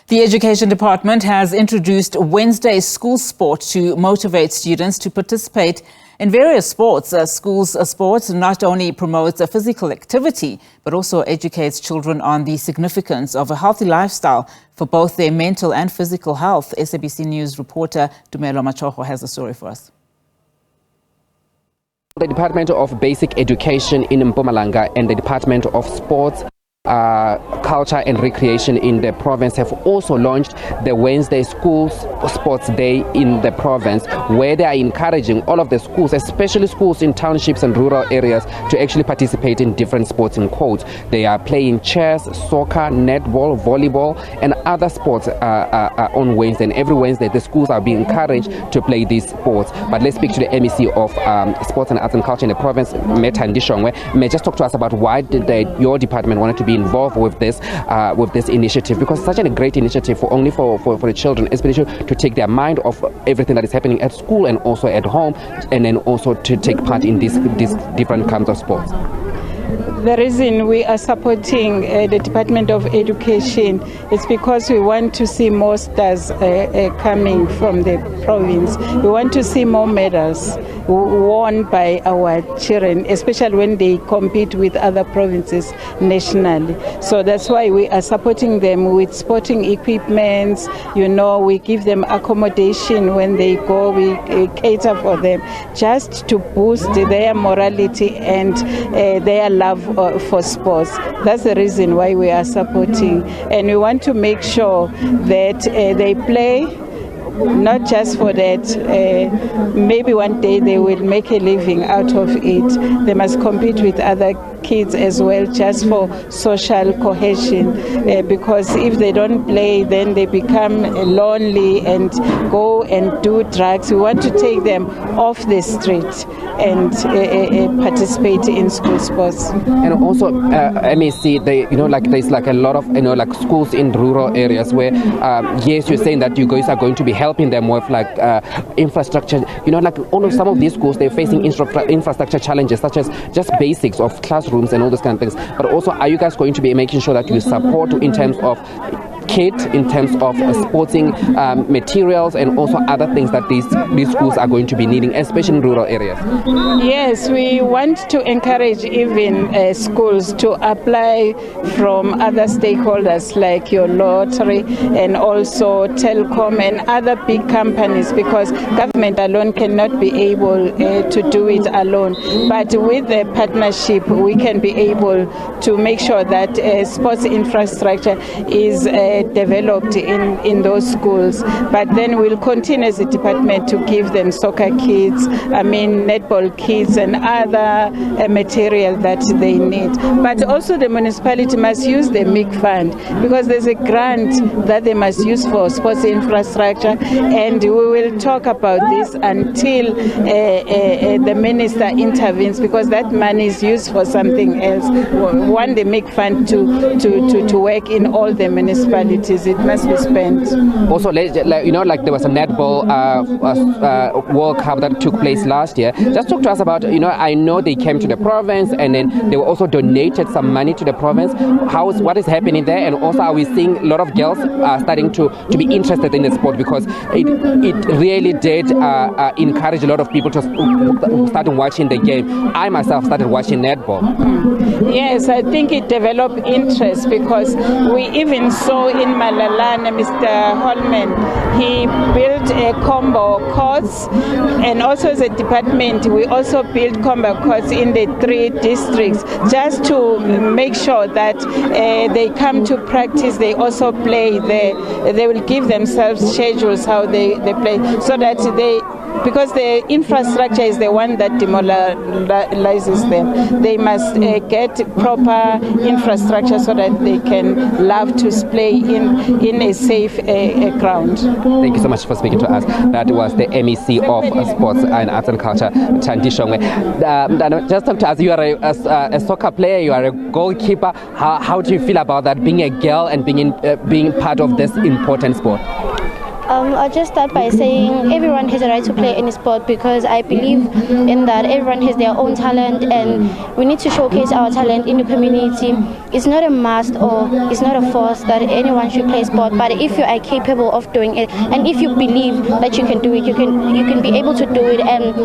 The Education Department has introduced Wednesday school sport to motivate students to participate in various sports. Schools sports not only promotes physical activity, but also educates children on the significance of a healthy lifestyle for both their mental and physical health. SABC News reporter Tumelo Machogo has a story for us. The Department of Basic Education in Mpumalanga and the Department of Sports, Culture and Recreation in the province have also launched the Wednesday School Sports Day in the province, where they are encouraging all of the schools, especially schools in townships and rural areas, to actually participate in different sports in quotes. They are playing chess, soccer, netball, volleyball and other sports on Wednesday. And every Wednesday the schools are being encouraged to play these sports. But let's speak to the MEC of Sports and Arts and Culture in the province, Ndishongwe. May just talk to us about why did your department wanted to be involved with this initiative, because it's such a great initiative for the children, especially to take their mind off everything that is happening at school and also at home, and then also to take part in these different kinds of sports. The reason we are supporting the Department of Education is because we want to see more stars coming from the province. We want to see more medals won by our children, especially when they compete with other provinces nationally. So that's why we are supporting them with sporting equipments. You know, we give them accommodation when they go. We cater for them just to boost their morality and their love for sports. That's the reason why we are supporting, and we want to make sure that they play not just for that. Maybe one day they will make a living out of it. They must compete with other kids as well, just for social cohesion, because if they don't play, then they become lonely and go and do drugs. We want to take them off the street and participate in school sports. And also, MEC, there's like a lot of schools in rural areas where yes, you're saying that you guys are going to be helping them with infrastructure. Some of these schools, they're facing infrastructure challenges, such as just basics of classrooms and all those kind of things. But also, are you guys going to be making sure that you support in terms of kit, in terms of sporting materials and also other things that these schools are going to be needing, especially in rural areas? Yes, we want to encourage even schools to apply from other stakeholders like your lottery and also telecom and other big companies, because government alone cannot be able to do it alone. But with the partnership, we can be able to make sure that sports infrastructure is developed in those schools. But then we'll continue as a department to give them soccer kits, netball kits and other material that they need. But also the municipality must use the MIC fund, because there's a grant that they must use for sports infrastructure, and we will talk about this until the minister intervenes, because that money is used for something else. Want the MIC fund to work in all the municipalities. It must be spent. Also, there was a netball World Cup that took place last year. Just talk to us about, I know they came to the province and then they were also donated some money to the province. What is happening there? And also, are we seeing a lot of girls starting to be interested in the sport, because it really did encourage a lot of people to start watching the game. I myself started watching netball. Yes, I think it developed interest, because we even saw in Malalane, Mr. Holman, he built a combo courts, and also as a department, we also built combo courts in the 3 districts, just to make sure that they come to practice, they also play there. They will give themselves schedules how they play, so that because the infrastructure is the one that demoralizes them. They must get proper infrastructure so that they can love to play in a safe ground. Thank you so much for speaking to us. That was the MEC of Sports and Arts and Culture, Ndishongwe. Just talk to us. You are a soccer player, you are a goalkeeper. How do you feel about that, being a girl and being part of this important sport? I'll just start by saying everyone has a right to play any sport because I believe in that everyone has their own talent and we need to showcase our talent in the community. It's not a must or it's not a force that anyone should play sport, but if you are capable of doing it and if you believe that you can do it, you can be able to do it. And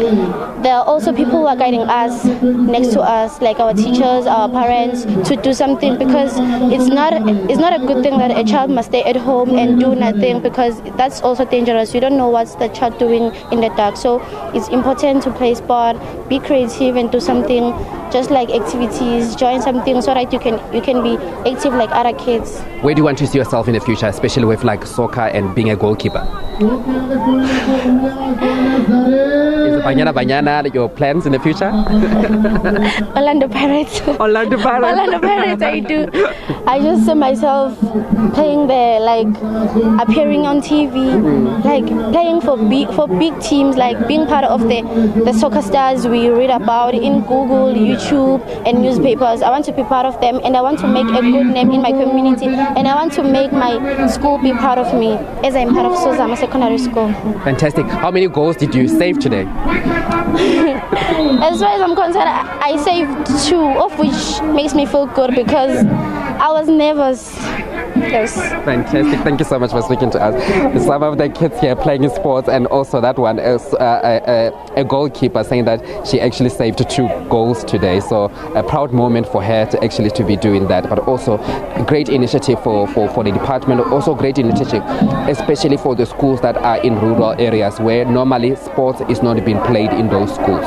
there are also people who are guiding us next to us, like our teachers, our parents, to do something because it's not a good thing that a child must stay at home and do nothing because that's also dangerous. You don't know what's the child doing in the dark. So it's important to play sport, be creative and do something, just like activities, join something so that you can be active like other kids. Where do you want to see yourself in the future, especially with like soccer and being a goalkeeper? Is Banyana your plans in the future? Orlando Pirates. Orlando Pirates. Orlando Pirates, I do. I just see myself playing there, like appearing on TV, like playing for big teams, like being part of the soccer stars we read about in Google, YouTube, and newspapers. I want to be part of them, and I want to make a good name in my community, and I want to make my school be proud of me, as I'm part of Sozama Secondary School. Fantastic. How many goals did you save today? As far as I'm concerned, I saved 2, of which makes me feel good because I was nervous. Yes. Fantastic. Thank you so much for speaking to us. Some of the kids here playing sports, and also that one is a goalkeeper saying that she actually saved 2 goals today. So a proud moment for her to actually to be doing that, but also a great initiative for the department. Also great initiative, especially for the schools that are in rural areas where normally sports is not being played in those schools.